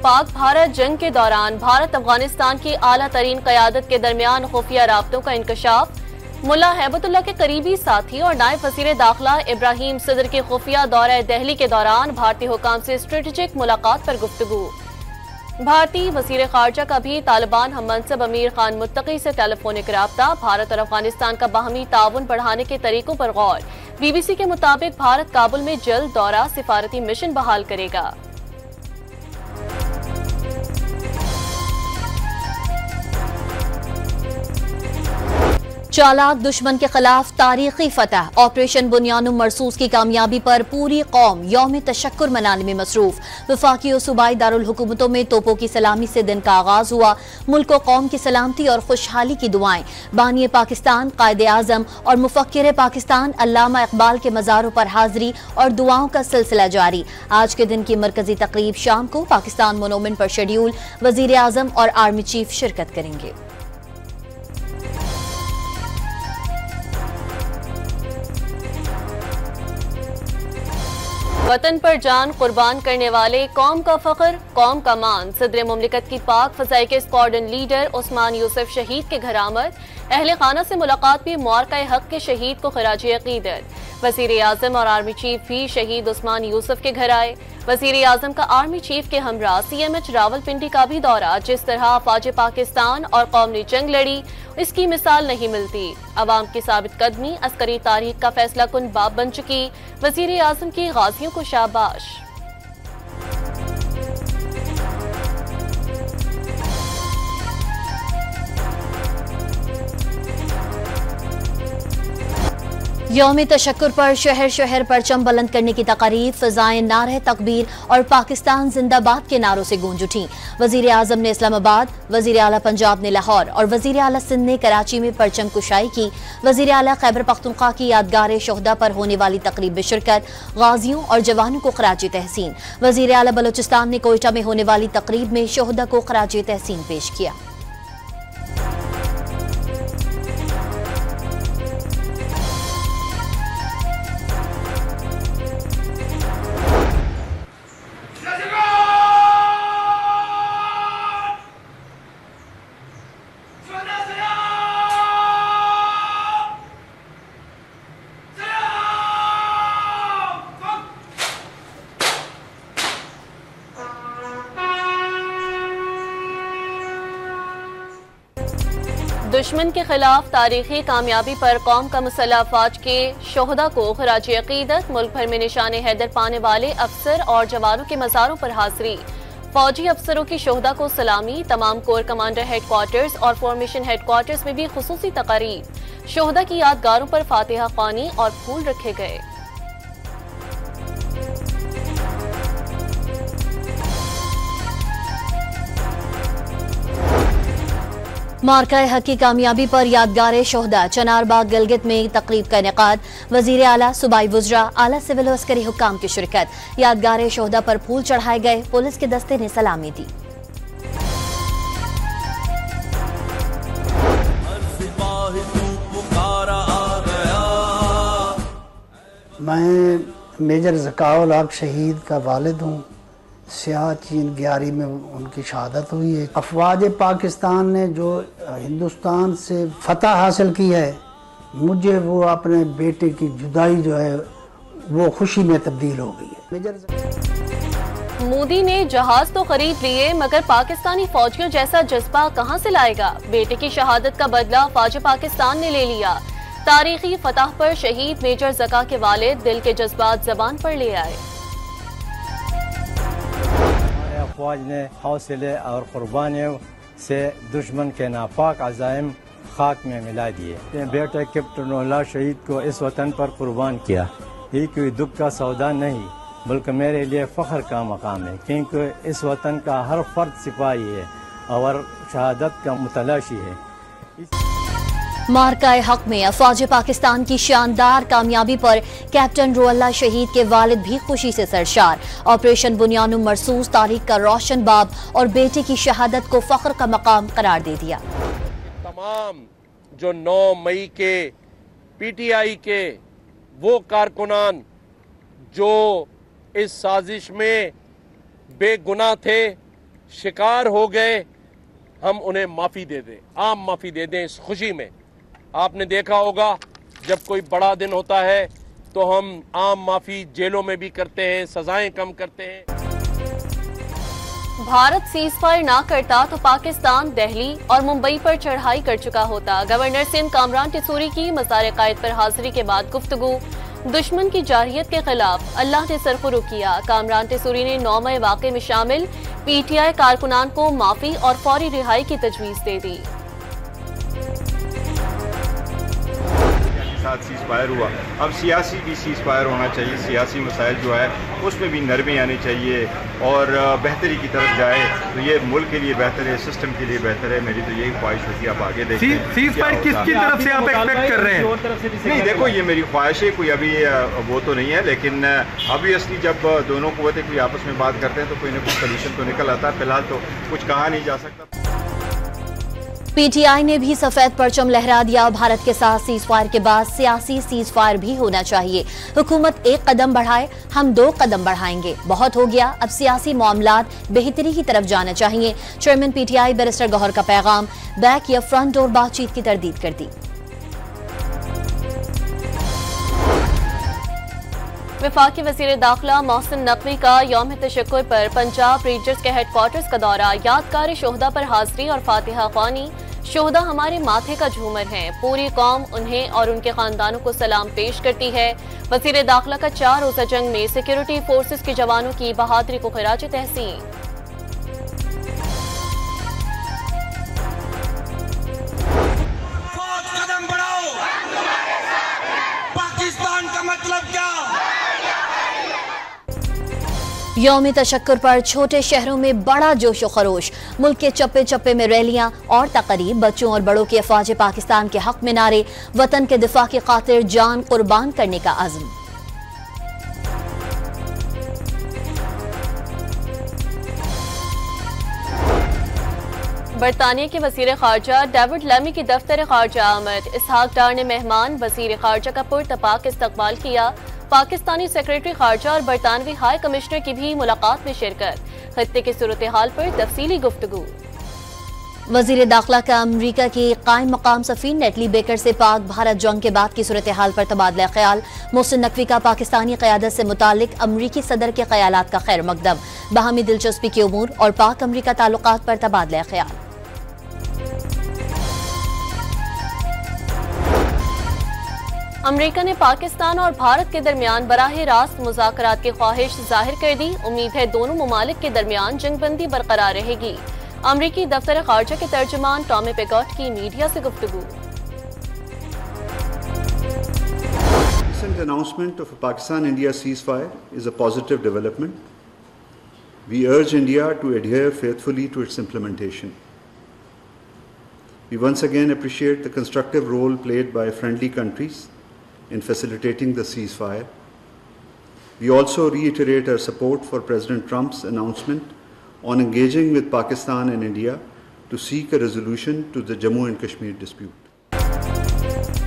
पाक भारत जंग के दौरान भारत अफगानिस्तान की आला तरीन क़यादत के दरमियान खुफिया राब्तों का इंकशाफ। मुल्ला हैबतुल्लाह के करीबी साथी और नायब वज़ीर दाखिला इब्राहिम सदर के खुफिया दौरा दिल्ली के दौरान भारतीय हुकाम से स्ट्रेटेजिक मुलाकात पर गुफ्तगू। भारतीय वज़ीर ख़ारजा का भी तालिबान हममनसब अमीर खान मुत्तकी से टेलीफोनिक राब्ता। भारत और अफगानिस्तान का बाहमी ताउन बढ़ाने के तरीकों पर गौर। BBC के मुताबिक भारत काबुल में जल्द दौरा सिफारती मिशन बहाल करेगा। चालाक दुश्मन के खिलाफ तारीखी फतह। ऑपरेशन बुनियानुम मरसूस की कामयाबी पर पूरी कौम यौम तशक्कुर मनाने में मसरूफ। वफाकी और सूबाई दारुल हुकूमतों में तोपों की सलामी से दिन का आगाज हुआ। मुल्क और कौम की सलामती और खुशहाली की दुआएं। बानी पाकिस्तान, कायदे आजम और मुफक्किर पाकिस्तान अल्लामा इकबाल के मज़ारों पर हाजिरी और दुआओं का सिलसिला जारी। आज के दिन की मरकजी तकरीब शाम को पाकिस्तान मोनूमेंट पर शेड्यूल। वज़ीर आजम और आर्मी चीफ शिरकत करेंगे। वतन पर जान कुर्बान करने वाले कौम का फख्र, कौम का मान। सदर मुमलिकत की पाक फजाई के स्क्वाड्रन लीडर उस्मान यूसुफ शहीद के घर आमद। अहले खाना से मुलाकात भी मुआरका हक के शहीद को खराज अकीदत। वज़ीर आजम और आर्मी चीफ भी शहीद उस्मान यूसुफ के घर आए। वज़ीर आजम का आर्मी चीफ के हमरा CMH रावलपिंडी का भी दौरा। जिस तरह अफवाज पाकिस्तान और कौम ने जंग लड़ी, इसकी मिसाल नहीं मिलती। अवाम की साबित कदमी अस्करी तारीख का फैसला कुन बाब बन चुकी। वज़ीर आजम की गाजियों को शाबाश। यौम तशक्कुर पर शहर शहर परचम बुलंद करने की तकारीब। फ़ज़ाएं नारे तकबीर और पाकिस्तान जिंदाबाद के नारों से गूंज उठी। वज़ीर आजम ने इस्लामाबाद, वज़ीर आला पंजाब ने लाहौर और वज़ीर आला सिंध ने कराची में परचम कुशाई की। वज़ीर आला खैबर पख्तूनख्वा की यादगार शोहदा पर होने वाली तकरीब में शिरकत। गाजियों और जवानों को खराज तहसीन। वज़ीर आला बलोचिस्तान ने कोयटा में होने वाली तकरीब में शोहदा को खराज तहसीन पेश किया। दुश्मन के खिलाफ तारीखी कामयाबी पर कौम का मुसल्लह अफवाज के शोहदा को खराज अकीदत। मुल्क भर में निशान हैदर पाने वाले अफसर और जवानों के मज़ारों पर हाजिरी। फौजी अफसरों की शोहदा को सलामी। तमाम कोर कमांडर हेडक्वार्टर्स और फॉर्मेशन हेडक्वार्टर्स में भी खुसूसी तकारीब। शोहदा की यादगारों पर फातिहा ख्वानी और फूल रखे गए। मार्का हक की कामयाबी पर यादगार शोहदा। चनारबाग गिलगित में तकरीब का इनेकाद। वज़ीर आला, सूबाई वुज़रा, आला सिविल और अस्करी हुक्काम की शिरकत। यादगार शोहदा पर फूल चढ़ाए गए। पुलिस के दस्ते ने सलामी दी। मैं मेजर ज़काउल हक शहीद का वालिद हूँ। सियाचिन 11 में उनकी शहादत हुई है। अफवाज पाकिस्तान ने जो हिंदुस्तान से फतह हासिल की है, मुझे वो अपने बेटे की जुदाई जो है वो खुशी में तब्दील हो गई है। मेजर मोदी ने जहाज तो खरीद लिए, मगर पाकिस्तानी फौजियों जैसा जज्बा कहां से लाएगा। बेटे की शहादत का बदला फौज पाकिस्तान ने ले लिया। तारीखी फतह पर शहीद मेजर ज़का के वालिद दिल के जज्बात जबान पर ले आए। फौज ने हौसले और कुर्बानियों से दुश्मन के नापाक अज़ाइम खाक में मिला दिए। बेटे कैप्टन उल्लाह शहीद को इस वतन पर कुर्बान किया। ये कोई दुख का सौदा नहीं, बल्कि मेरे लिए फ़ख्र का मकाम है, क्योंकि इस वतन का हर फर्द सिपाही है और शहादत का मुतलाशी है। मार्का हक में अफवाज पाकिस्तान की शानदार कामयाबी पर कैप्टन रुअल्लाह शहीद के वालिद भी खुशी से सरशार। ऑपरेशन बुनियानुम मरसूस तारीख का रोशन बाब और बेटे की शहादत को फख्र का मकाम करार दे दिया। तमाम जो 9 मई के PTI के वो कारकुनान जो इस साजिश में बेगुनाह थे, शिकार हो गए हम उन्हें माफ़ी दे दें, आम माफ़ी दे दें इस खुशी में। आपने देखा होगा जब कोई बड़ा दिन होता है तो हम आम माफ़ी जेलों में भी करते हैं, सजाएं कम करते हैं। भारत सीज फायर ना करता तो पाकिस्तान दिल्ली और मुंबई पर चढ़ाई कर चुका होता। गवर्नर सिंध कामरान टिसूरी की मज़ार कायद पर हाजिरी के बाद गुफ्तगू। दुश्मन की जारहियत के खिलाफ अल्लाह ने सरखुरु किया। कामरान टिसूरी ने 9 मई वाक़े में शामिल PTI कारकुनान को माफी और फौरी रिहाई की तजवीज़ दे दी। साथ सीज फायर हुआ, अब सियासी भी सीज फायर होना चाहिए। सियासी मसाइल जो है उसमें भी नरमी आनी चाहिए और बेहतरी की तरफ जाए तो ये मुल्क के लिए बेहतर है, सिस्टम के लिए बेहतर है। मेरी तो यही ख्वाहिश होती है। आप आगे देखें सीज फायर किसकी तरफ से आप एक्सपेक्ट कर रहे हैं? नहीं, देखो ये मेरी ख्वाहिश है, कोई अभी वो तो नहीं है, लेकिन ऑब्वियसली जब दोनों कुव्वतें कोई आपस में बात करते हैं तो कोई ना कोई सोल्यूशन तो निकल आता है। फिलहाल तो कुछ कहा नहीं जा सकता। PTI ने भी सफेद परचम लहरा दिया। भारत के साथ सीज फायर के बाद सियासी सीज फायर भी होना चाहिए। हुकूमत एक कदम बढ़ाए, हम 2 कदम बढ़ाएंगे। बहुत हो गया, अब सियासी मामलात बेहतरी की तरफ जाना चाहिए। चेयरमैन PTI बैरिस्टर गौहर का पैगाम। बैक या फ्रंट डोर बातचीत की तरदीद कर दी। वफाकी वज़ीर दाखिला मोहसिन नकवी का यौम तशक्कुर पर पंजाब रेंजर्स के हेडक्वार्टर्स का दौरा। यादगार शोहदा पर हाजिरी और फातिहा ख्वानी। शोहदा हमारे माथे का झूमर हैं, पूरी कौम उन्हें और उनके खानदानों को सलाम पेश करती है। वज़ीर दाखिला का 4 रोज़ा जंग में सिक्योरिटी फोर्सेस के जवानों की बहादुरी को खिराज तहसीन। यौम तशक्कुर पर छोटे शहरों में बड़ा जोशो खरोश। मुल्क के चप्पे चप्पे में रैलियां और तकरीब। बच्चों और बड़ों के अफवाज पाकिस्तान के हक में नारे। वतन के दिफा की खातिर जान कुर्बान करने का अज़्म। बरतानिया के वज़ीर ख़ारजा डेविड लैमी की दफ्तर ख़ारजा आमद। इसहाक डार ने मेहमान वज़ीर ख़ारजा का पुरतपाक इस्तकबाल किया। पाकिस्तानी सेक्रेटरी ख़ारजा और बरतानवी हाई कमिश्नर की भी मुलाकात में शिरकत। खत्ते की सूरत हाल पर तफसीली गुफ्तगू। वज़ीर दाखिला का अमरीका की कायम मकाम सफ़ीर नेटली बेकर से पाक भारत जंग के बाद की सूरत हाल पर तबादला ख्याल। मोहसिन नकवी का पाकिस्तानी क़यादत से मुतालिक अमरीकी सदर के ख्यालात का खैर मकदम। बाहमी दिलचस्पी के उमूर और पाक अमरीका ताल्लुकात पर तबादला ख्याल। अमरीका ने पाकिस्तान और भारत के दरमियान बराह रास्त मुज़ाकरात की ख्वाहिश जाहिर कर दी। उम्मीद है दोनों ममालिक के दरमियान जंगबंदी बरकरार रहेगी। अमरीकी दफ्तर ख़ारजा के तर्जुमान टॉमी पेगॉट की मीडिया से गुफ्तगू। Recent announcement of a Pakistan-India ceasefire is a positive development. We urge India to adhere faithfully to its implementation. We once again appreciate the constructive role played by friendly countries in facilitating the ceasefire. We also reiterate our support for President Trump's announcement on engaging with Pakistan and India to seek a resolution to the Jammu and Kashmir dispute.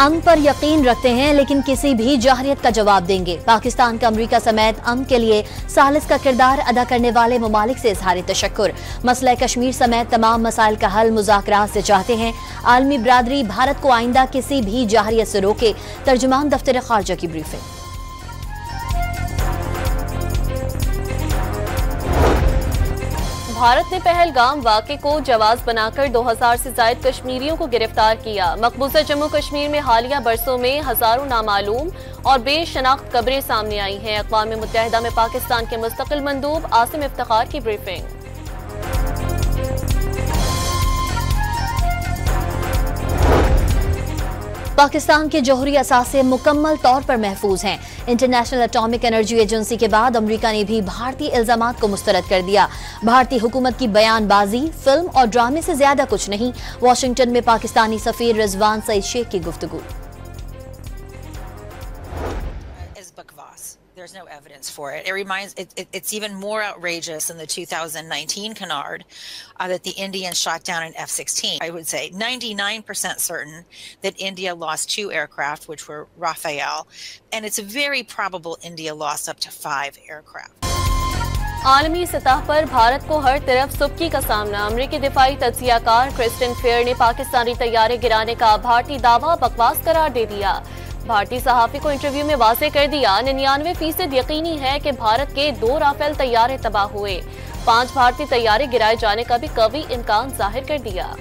अमन पर यकीन रखते हैं लेकिन किसी भी जाहरियत का जवाब देंगे। पाकिस्तान का अमरीका समेत अमन के लिए सालिस का किरदार अदा करने वाले ममालिक से इजहार तशक्कुर। मसला कश्मीर समेत तमाम मसाइल का हल मुज़ाकरात से चाहते हैं। आलमी बरादरी भारत को आइंदा किसी भी जाहरियत से रोके। तर्जुमान दफ्तर ख़ारजा की ब्रीफिंग। भारत ने पहलगाम वाक़े को जवाज बनाकर 2000 से ज़ायद कश्मीरियों को गिरफ्तार किया। मकबूजा जम्मू कश्मीर में हालिया बरसों में हजारों नामालूम और बेशनाख्त कब्रें सामने आई हैं। अक़वाम मुत्तहिदा में पाकिस्तान के मुस्तकिल मंदूब आसिम इफ्तिखार की ब्रीफिंग। पाकिस्तान के जौहरी असासे मुकम्मल तौर पर महफूज हैं। इंटरनेशनल एटॉमिक एनर्जी एजेंसी के बाद अमेरिका ने भी भारतीय इल्जामात को मुस्तरद कर दिया। भारतीय हुकूमत की बयानबाजी फिल्म और ड्रामे से ज्यादा कुछ नहीं। वाशिंगटन में पाकिस्तानी सफीर रिजवान सईद शेख की गुफ्तगू। There's no evidence for it. It's even more outrageous than the 2019 canard that the Indians shot down an F-16. I would say 99% certain that India lost 2 aircraft, which were Rafale, and it's very probable India lost up to 5 aircraft. आलमी सतह पर भारत को हर तरफ सुबकी का सामना। अमरीकी दिफाई तज्जियाकार Kristin fair ने पाकिस्तानी तैयारे गिराने का भारतीय दावा बकवास करार दे दिया। भारतीय सहाफी को इंटरव्यू में वाज़ेह कर दिया, 99% यकीनी है कि भारत के 2 राफेल तैयारे तबाह हुए। 5 भारतीय तैयारे गिराए जाने का भी कवी इम्कान जाहिर कर दिया।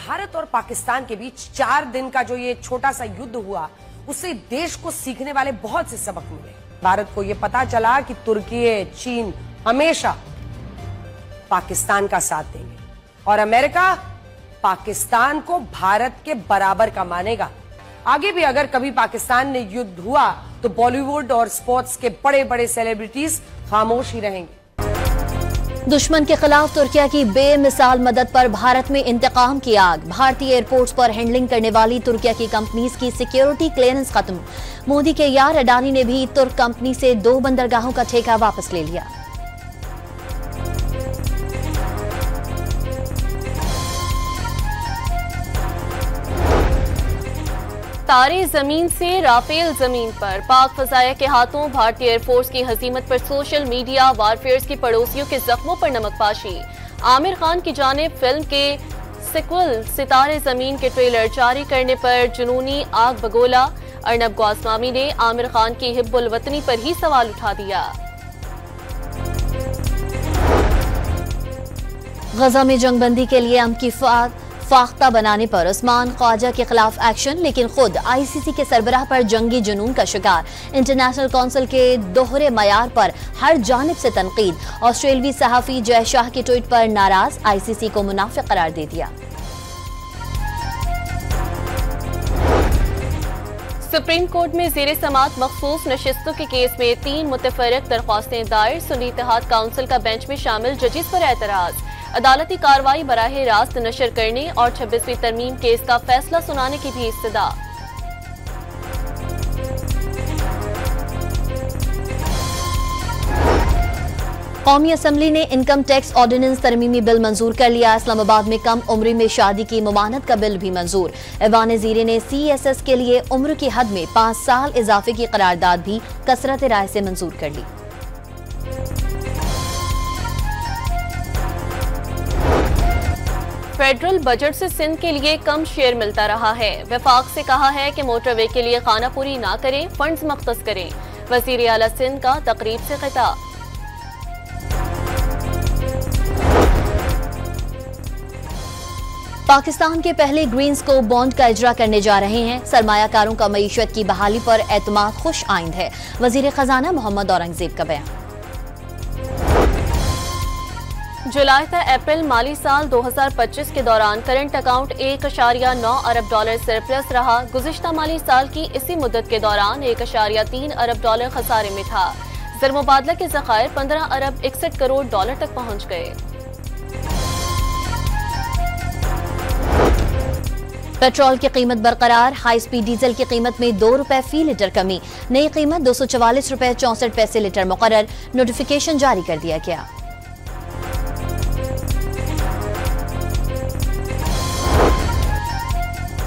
भारत और पाकिस्तान के बीच 4 दिन का जो ये छोटा सा युद्ध हुआ, उससे देश को सीखने वाले बहुत से सबक मिले। भारत को ये पता चला कि तुर्की, चीन हमेशा पाकिस्तान का साथ देंगे और अमेरिका पाकिस्तान को भारत के बराबर का मानेगा। आगे भी अगर कभी पाकिस्तान में युद्ध हुआ तो बॉलीवुड और स्पोर्ट्स के बड़े बड़े सेलिब्रिटीज खामोश ही रहेंगे। दुश्मन के खिलाफ तुर्किया की बेमिसाल मदद पर भारत में इंतकाम की आग। भारतीय एयरपोर्ट्स पर हैंडलिंग करने वाली तुर्किया की कंपनीज की सिक्योरिटी क्लियरेंस खत्म। मोदी के यार अडानी ने भी तुर्क कंपनी से 2 बंदरगाहों का ठेका वापस ले लिया। तारे जमीन से राफेल जमीन पर। पाक फजाया के हाथों भारतीय एयरफोर्स की हजीमत पर सोशल मीडिया वारफेयर की पड़ोसियों के जख्मों पर नमकपाशी। आमिर खान की जानिब फिल्म के सिक्वल सितारे जमीन के ट्रेलर जारी करने पर जुनूनी आग बगोला। अर्नब गोस्वामी ने आमिर खान की हिब्बुल वतनी पर ही सवाल उठा दिया। गजा में जंगबंदी के लिए अम की फाख्ता बनाने पर उस्मान ख्वाजा के खिलाफ एक्शन, लेकिन खुद आईसीसी के सरबराह पर जंगी जुनून का शिकार। इंटरनेशनल काउंसिल के दोहरे मयार पर हर जानिब से तनकीद। ऑस्ट्रेलवी सहाफी जय शाह के ट्वीट पर नाराज, आईसीसी को मुनाफिक करार दे दिया। सुप्रीम कोर्ट में ज़ेरे समात मखसूस नशिस्तों के केस में 3 मुतफरक दरख्वास्तें दायर। सुन्नी इत्तेहाद काउंसिल का बेंच में शामिल जजिस पर एतराज। अदालती कार्रवाई बराह रास्त नशर करने और 26वीं तरमीम केस का फैसला सुनाने की भी इस्तदा। कौमी असम्बली ने इनकम टैक्स ऑर्डिनेंस तरमीमी बिल मंजूर कर लिया। इस्लामाबाद में कम उम्र में शादी की मुमानत का बिल भी मंजूर। ऐवान ज़ीरे ने CSS के लिए उम्र की हद में 5 साल इजाफे की करारदाद भी कसरत राय से मंजूर कर ली। फेडरल बजट से सिंध के लिए कम शेयर मिलता रहा है। वफाक से कहा है कि मोटरवे के लिए खानापूरी ना करें, फंड्स मख्तस करें। वज़ीर आला सिंध का तकरीब से खिताब। पाकिस्तान के पहले ग्रीन स्कोप बॉन्ड का इजरा करने जा रहे हैं। सरमायाकारों का मईशत की बहाली पर एतमाद खुश आइंद है। वज़ीर खजाना मोहम्मद औरंगजेब का बयान। जुलाई से अप्रैल माली साल 2025 के दौरान करंट अकाउंट 1.9 अरब डॉलर सरप्लस रहा। गुज़िश्ता माली साल की इसी मुद्दत के दौरान 1.3 अरब डॉलर खसारे में था। ज़र-मुबादला के ज़खायर 15 अरब 61 करोड़ डॉलर तक पहुंच गए। पेट्रोल की कीमत बरकरार। हाई स्पीड डीजल की कीमत में 2 रुपए फी लीटर कमी। नई कीमत 244 रुपए 64 पैसे लीटर मुकर्रर। नोटिफिकेशन जारी कर दिया गया।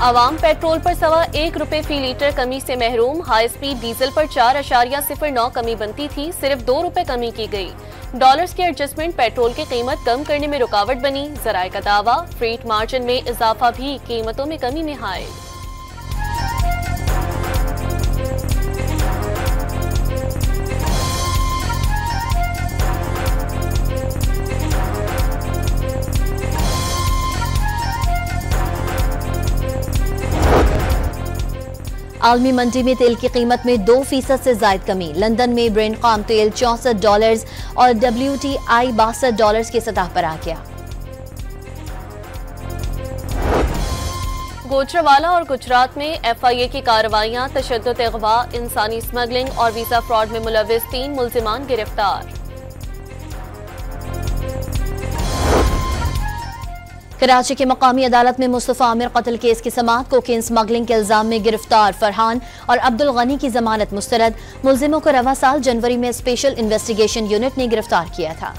आवाम पेट्रोल पर 1.25 रुपए फी लीटर कमी से महरूम। हाई स्पीड डीजल पर 4.09 कमी बनती थी, सिर्फ 2 रुपए कमी की गई। डॉलर्स की एडजस्टमेंट पेट्रोल की कीमत कम करने में रुकावट बनी। ज़राए का दावा, फ्रीट मार्जिन में इजाफा भी कीमतों में कमी में हाय। आलमी मंडी में तेल की कीमत में 2% से जायद कमी। लंदन में ब्रेंट खाम तेल $64 और WTI $62 की सतह पर आ गया। गोजरावाला और गुजरात में FIA की कार्रवाइयां। तशद्दुद, अगवा, इंसानी स्मगलिंग और वीजा फ्रॉड में मुलविस 3 मुल्जिमान गिरफ्तार। कराची की मकामी अदालत में मुस्तफा आमिर कत्ल केस की समाअत। कोकेन स्मगलिंग के इल्जाम में गिरफ्तार फरहान और अब्दुल गनी की जमानत मुस्तरद। मुलजिमों को रवा साल जनवरी में स्पेशल इन्वेस्टिगेशन यूनिट ने गिरफ्तार किया था।